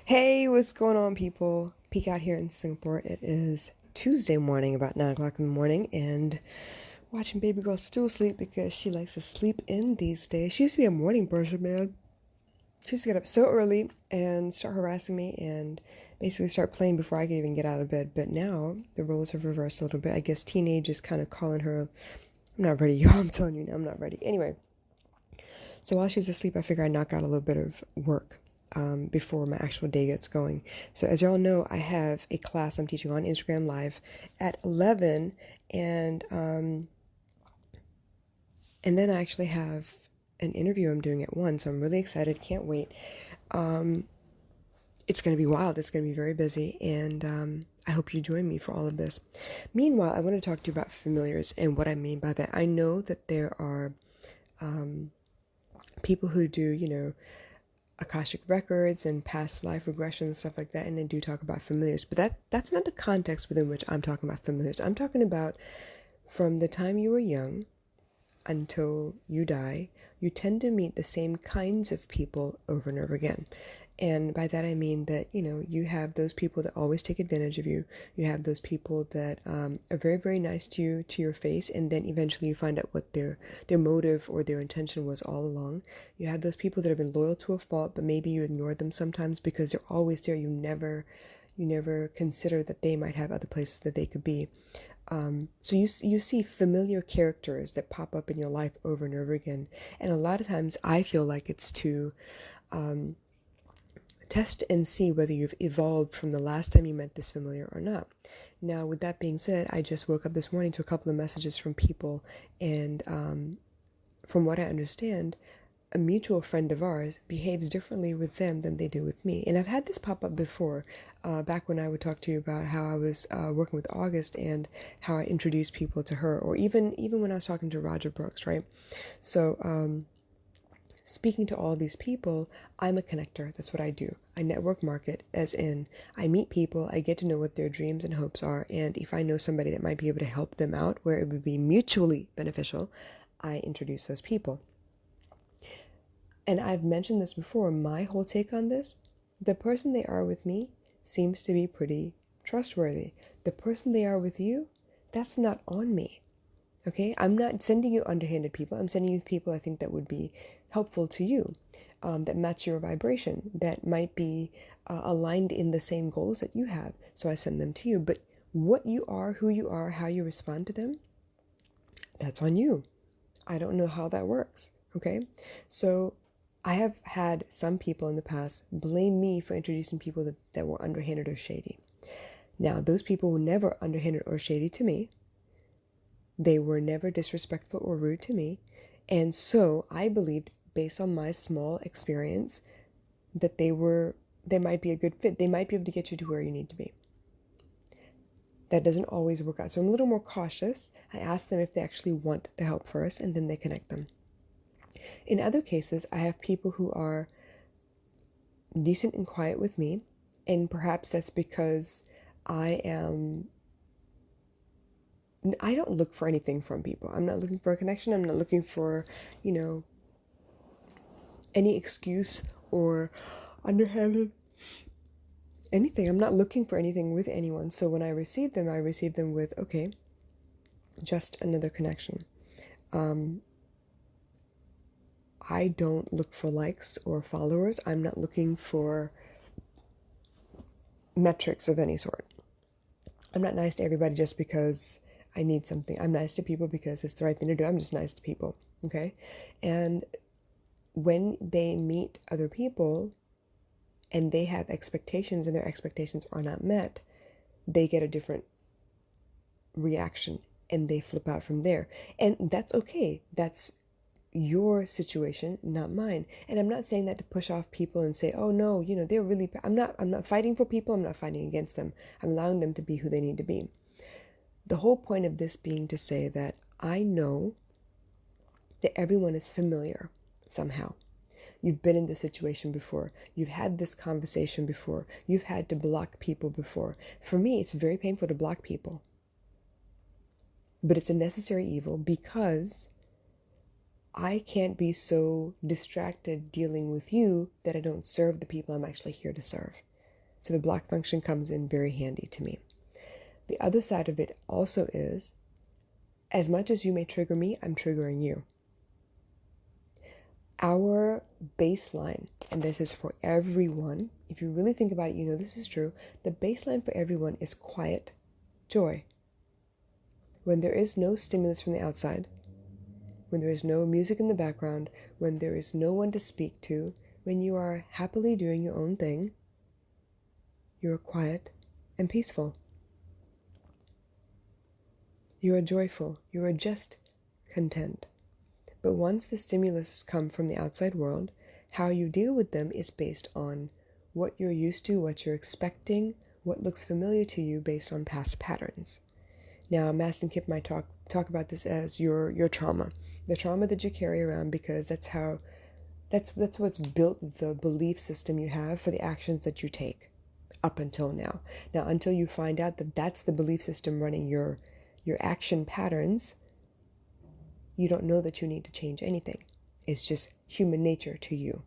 Hey, what's going on, people? Peek out here in Singapore. It is Tuesday morning, about 9 o'clock in the morning, and watching baby girl still sleep because she likes to sleep in these days. She used to be a morning person, man. She used to get up so early and start harassing me and basically start playing before I could even get out of bed. But now the roles have reversed a little bit. I guess teenage is kind of calling her. I'm not ready, y'all. I'm telling you now, I'm not ready. Anyway, so while she's asleep, I figure I knock out a little bit of work before my actual day gets going. So as y'all know, I have a class I'm teaching on Instagram Live at 11, and and then I actually have an interview I'm doing at 1, so I'm really excited. Can't wait. It's going to be wild. It's going to be very busy, and I hope you join me for all of this. Meanwhile, I want to talk to you about familiars and what I mean by that. I know that there are people who do, Akashic records and past life regression and stuff like that, and they do talk about familiars, but that's not the context within which I'm talking about familiars. I'm talking about from the time you were young until you die, you tend to meet the same kinds of people over and over again. And by that I mean that, you have those people that always take advantage of you. You have those people that are very, very nice to you, to your face, and then eventually you find out what their motive or their intention was all along. You have those people that have been loyal to a fault, but maybe you ignore them sometimes because they're always there. You never consider that they might have other places that they could be. So you see familiar characters that pop up in your life over and over again, and a lot of times I feel like it's to test and see whether you've evolved from the last time you met this familiar or not. Now, with that being said, I just woke up this morning to a couple of messages from people, and from what I understand, a mutual friend of ours behaves differently with them than they do with me. And I've had this pop up before, back when I would talk to you about how I was working with August and how I introduced people to her, or even when I was talking to Roger Brooks, right? So, speaking to all these people, I'm a connector. That's what I do. I network market, as in, I meet people, I get to know what their dreams and hopes are, and if I know somebody that might be able to help them out where it would be mutually beneficial, I introduce those people. And I've mentioned this before, my whole take on this, the person they are with me seems to be pretty trustworthy. The person they are with you, that's not on me. Okay, I'm not sending you underhanded people. I'm sending you people I think that would be helpful to you, that match your vibration, that might be aligned in the same goals that you have. So I send them to you. But what you are, who you are, how you respond to them, that's on you. I don't know how that works. Okay, so I have had some people in the past blame me for introducing people that were underhanded or shady. Now, those people were never underhanded or shady to me. They were never disrespectful or rude to me. And so I believed, based on my small experience, that they might be a good fit. They might be able to get you to where you need to be. That doesn't always work out. So I'm a little more cautious. I ask them if they actually want the help first, and then they connect them. In other cases, I have people who are decent and quiet with me, and perhaps that's because I am I don't look for anything from people. I'm not looking for a connection. I'm not looking for, you know, any excuse or underhanded anything. I'm not looking for anything with anyone. So when I receive them with, okay, just another connection. I don't look for likes or followers. I'm not looking for metrics of any sort. I'm not nice to everybody just because I need something. I'm nice to people because it's the right thing to do. I'm just nice to people. Okay. And when they meet other people and they have expectations and their expectations are not met, they get a different reaction and they flip out from there. And that's okay. That's your situation, not mine. And I'm not saying that to push off people and say, "Oh no, they're really I'm not fighting for people. I'm not fighting against them. I'm allowing them to be who they need to be." The whole point of this being to say that I know that everyone is familiar somehow. You've been in this situation before. You've had this conversation before. You've had to block people before. For me, it's very painful to block people. But it's a necessary evil because I can't be so distracted dealing with you that I don't serve the people I'm actually here to serve. So the block function comes in very handy to me. The other side of it also is, as much as you may trigger me, I'm triggering you. Our baseline, and this is for everyone, if you really think about it, you know this is true, the baseline for everyone is quiet joy. When there is no stimulus from the outside, when there is no music in the background, when there is no one to speak to, when you are happily doing your own thing, you are quiet and peaceful. You are joyful. You are just content. But once the stimulus come from the outside world, how you deal with them is based on what you're used to, what you're expecting, what looks familiar to you based on past patterns. Now, Master and Kip might talk about this as your trauma, the trauma that you carry around, because that's what's built the belief system you have for the actions that you take up until now. Now, until you find out that that's the belief system running your action patterns, you don't know that you need to change anything. It's just human nature to you.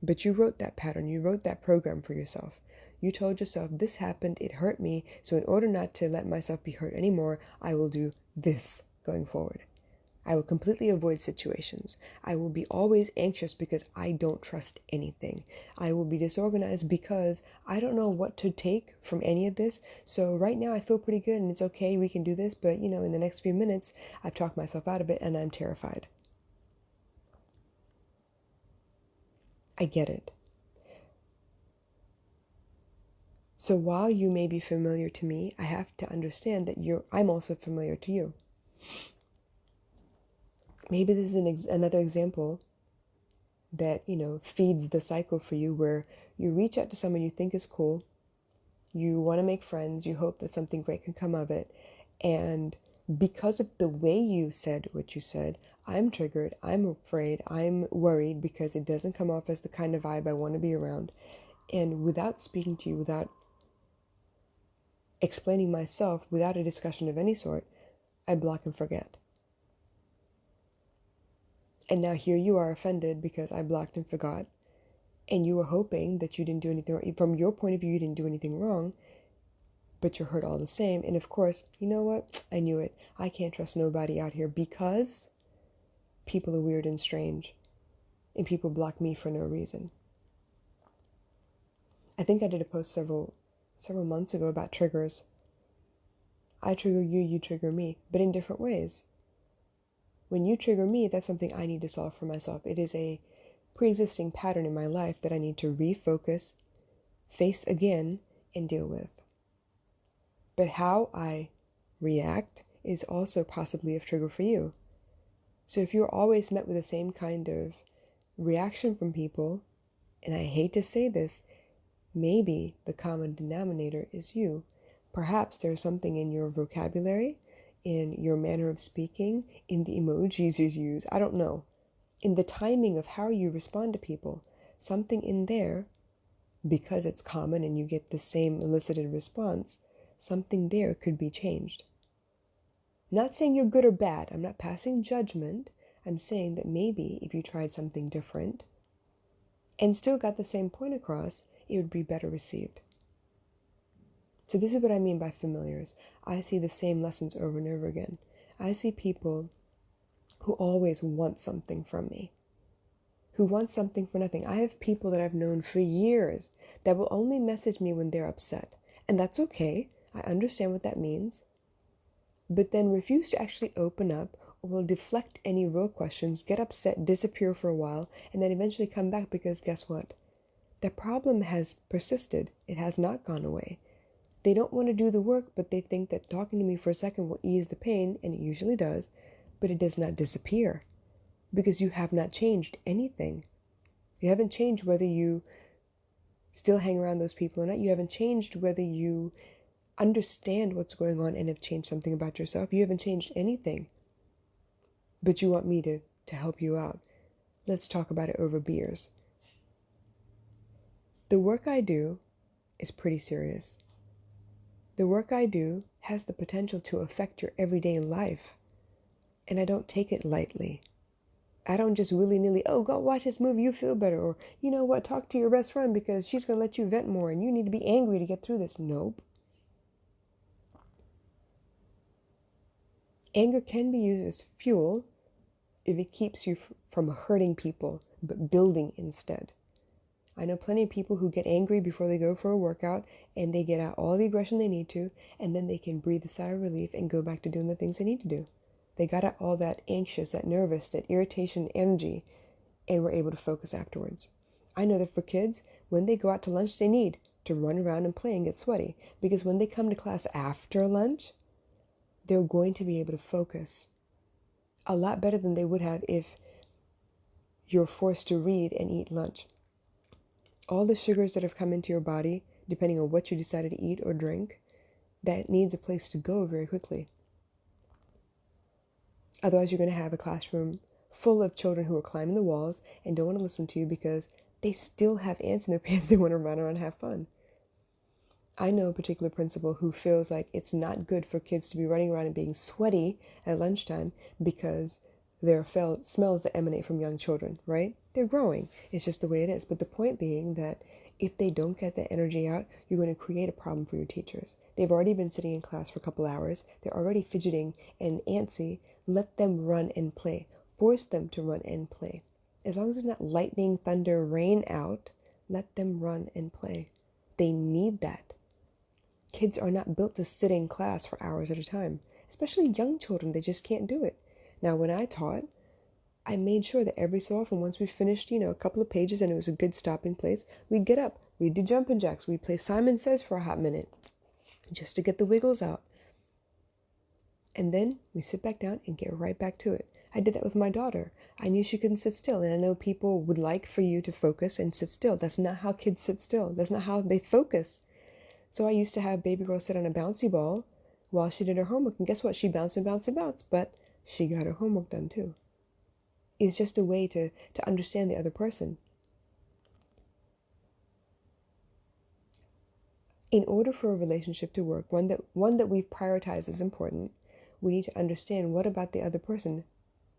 But you wrote that pattern, you wrote that program for yourself. You told yourself, this happened, it hurt me, so in order not to let myself be hurt anymore, I will do this going forward. I will completely avoid situations. I will be always anxious because I don't trust anything. I will be disorganized because I don't know what to take from any of this. So right now I feel pretty good and it's okay, we can do this, but in the next few minutes, I've talked myself out of it and I'm terrified. I get it. So while you may be familiar to me, I have to understand that I'm also familiar to you. Maybe this is another example that, feeds the cycle for you, where you reach out to someone you think is cool, you want to make friends, you hope that something great can come of it, and because of the way you said what you said, I'm triggered, I'm afraid, I'm worried because it doesn't come off as the kind of vibe I want to be around. And without speaking to you, without explaining myself, without a discussion of any sort, I block and forget. And now here you are offended because I blocked and forgot. And you were hoping that you didn't do anything wrong. From your point of view, you didn't do anything wrong, but you're hurt all the same. And of course, you know what? I knew it. I can't trust nobody out here because people are weird and strange. And people block me for no reason. I think I did a post several months ago about triggers. I trigger you, you trigger me, but in different ways. When you trigger me, that's something I need to solve for myself. It is a pre-existing pattern in my life that I need to refocus, face again, and deal with. But how I react is also possibly a trigger for you. So if you're always met with the same kind of reaction from people, and I hate to say this, maybe the common denominator is you. Perhaps there's something in your vocabulary, in your manner of speaking, in the emojis you use, I don't know, in the timing of how you respond to people, something in there, because it's common and you get the same elicited response, something there could be changed. Not saying you're good or bad, I'm not passing judgment, I'm saying that maybe if you tried something different and still got the same point across, it would be better received. So this is what I mean by familiars. I see the same lessons over and over again. I see people who always want something from me, who want something for nothing. I have people that I've known for years that will only message me when they're upset. And that's okay. I understand what that means. But then refuse to actually open up, or will deflect any real questions, get upset, disappear for a while, and then eventually come back because guess what? The problem has persisted. It has not gone away. They don't want to do the work, but they think that talking to me for a second will ease the pain, and it usually does, but it does not disappear because you have not changed anything. You haven't changed whether you still hang around those people or not. You haven't changed whether you understand what's going on and have changed something about yourself. You haven't changed anything, but you want me to help you out. Let's talk about it over beers. The work I do is pretty serious. The work I do has the potential to affect your everyday life, and I don't take it lightly. I don't just willy-nilly, oh, go watch this movie, you feel better. Or, you know what, talk to your best friend because she's going to let you vent more and you need to be angry to get through this. Nope. Anger can be used as fuel if it keeps you from hurting people, but building instead. I know plenty of people who get angry before they go for a workout and they get out all the aggression they need to, and then they can breathe a sigh of relief and go back to doing the things they need to do. They got out all that anxious, that nervous, that irritation, energy, and were able to focus afterwards. I know that for kids, when they go out to lunch, they need to run around and play and get sweaty because when they come to class after lunch, they're going to be able to focus a lot better than they would have if you're forced to read and eat lunch. All the sugars that have come into your body, depending on what you decided to eat or drink, that needs a place to go very quickly. Otherwise, you're going to have a classroom full of children who are climbing the walls and don't want to listen to you because they still have ants in their pants. They want to run around and have fun. I know a particular principal who feels like it's not good for kids to be running around and being sweaty at lunchtime because there are smells that emanate from young children, right? They're growing. It's just the way it is. But the point being that if they don't get that energy out, you're going to create a problem for your teachers. They've already been sitting in class for a couple hours. They're already fidgeting and antsy. Let them run and play. Force them to run and play. As long as it's not lightning, thunder, rain out, let them run and play. They need that. Kids are not built to sit in class for hours at a time, especially young children. They just can't do it. Now, when I taught, I made sure that every so often, once we finished, a couple of pages and it was a good stopping place, we'd get up, we'd do jumping jacks, we'd play Simon Says for a hot minute, just to get the wiggles out. And then we sit back down and get right back to it. I did that with my daughter. I knew she couldn't sit still, and I know people would like for you to focus and sit still. That's not how kids sit still. That's not how they focus. So I used to have baby girl sit on a bouncy ball while she did her homework. And guess what? She bounced and bounced and bounced, but she got her homework done too. It's just a way to understand the other person. In order for a relationship to work, one that we've prioritized as important, we need to understand what about the other person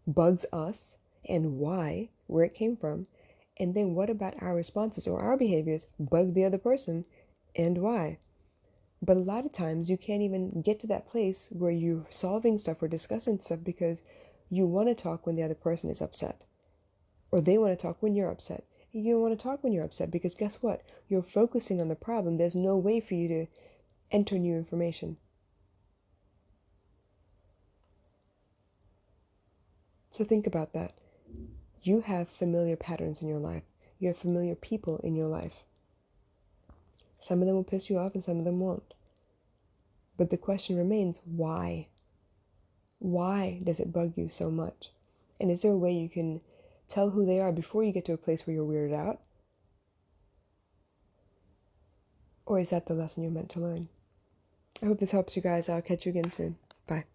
bugs us and why, where it came from, and then what about our responses or our behaviors bug the other person and why. But a lot of times you can't even get to that place where you're solving stuff or discussing stuff because you want to talk when the other person is upset. Or they want to talk when you're upset. You don't want to talk when you're upset because guess what? You're focusing on the problem. There's no way for you to enter new information. So think about that. You have familiar patterns in your life. You have familiar people in your life. Some of them will piss you off and some of them won't. But the question remains, why? Why does it bug you so much? And is there a way you can tell who they are before you get to a place where you're weirded out? Or is that the lesson you're meant to learn? I hope this helps you guys. I'll catch you again soon. Bye.